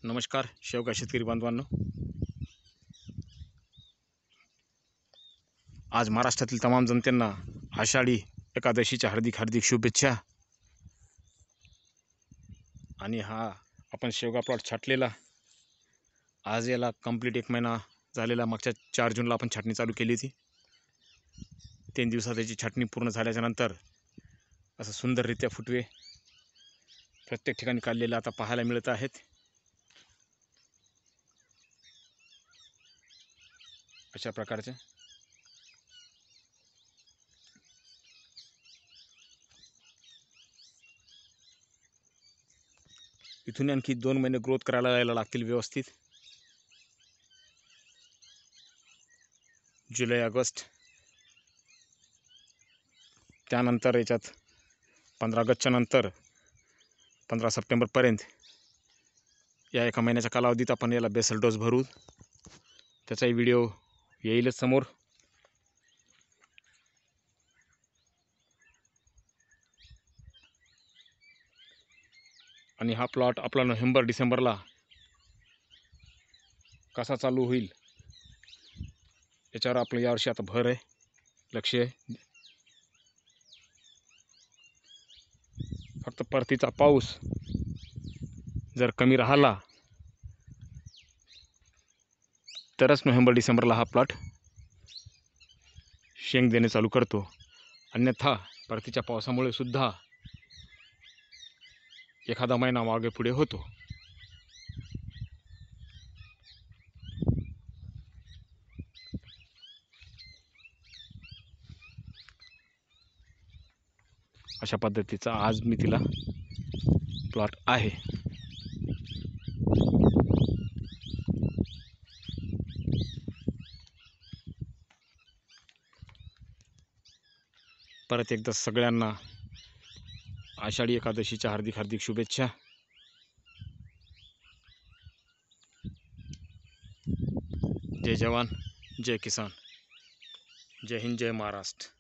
नमस्कार शेवगा शेतकरी बांधवांनो, आज महाराष्ट्रातील तमाम जनतेंना आषाढी एकादशीच्या हार्दिक हार्दिक शुभेच्छा। आणि हा आपण शेवगा प्लॉट छाटलेला, आज याला कंप्लीट 1 महिना झालेला। मागच्या 4 जूनला आपण छाटणी चालू केली होती। 3 दिवसात याची छाटणी पूर्ण झाल्याच्या नंतर असं सुंदररित्या फुटवे प्रत्येक ठिकाणी काढलेले आता पाहायला मिळत आहेत। अशा प्रकारचे इथून आणखी 2 महिने ग्रोथ करायला यायला लागतील व्यवस्थित। जुलै ऑगस्ट, त्यानंतर याच्यात 15 ऑगस्टच्या नंतर 15 सप्टेंबरपर्यंत या 1 महिन्याच्या कालावधीत आपण याला बेसल डोस भरू। त्याचाही व्हिडिओ येईलच समोर। आणि हा प्लॉट आपला नोव्हेंबर डिसेंबरला कसा चालू होईल याच्यावर आपलं यावर्षी आता भर आहे, लक्ष आहे। फक्त परतीचा पाऊस जर कमी राहिला तरच नोव्हेंबर डिसेंबरला हा प्लॉट शेंग देणे चालू करतो। अन्यथा परतीच्या पावसामुळे सुद्धा एखादा महिना मागे पुढे होतो। अशा पद्धतीचा आज मी तिला प्लॉट आहे। परत एकदा सगळ्यांना आषाढी एकादशीच्या हार्दिक हार्दिक शुभेच्छा। जय जवान, जय किसान, जय हिंद, जय महाराष्ट्र।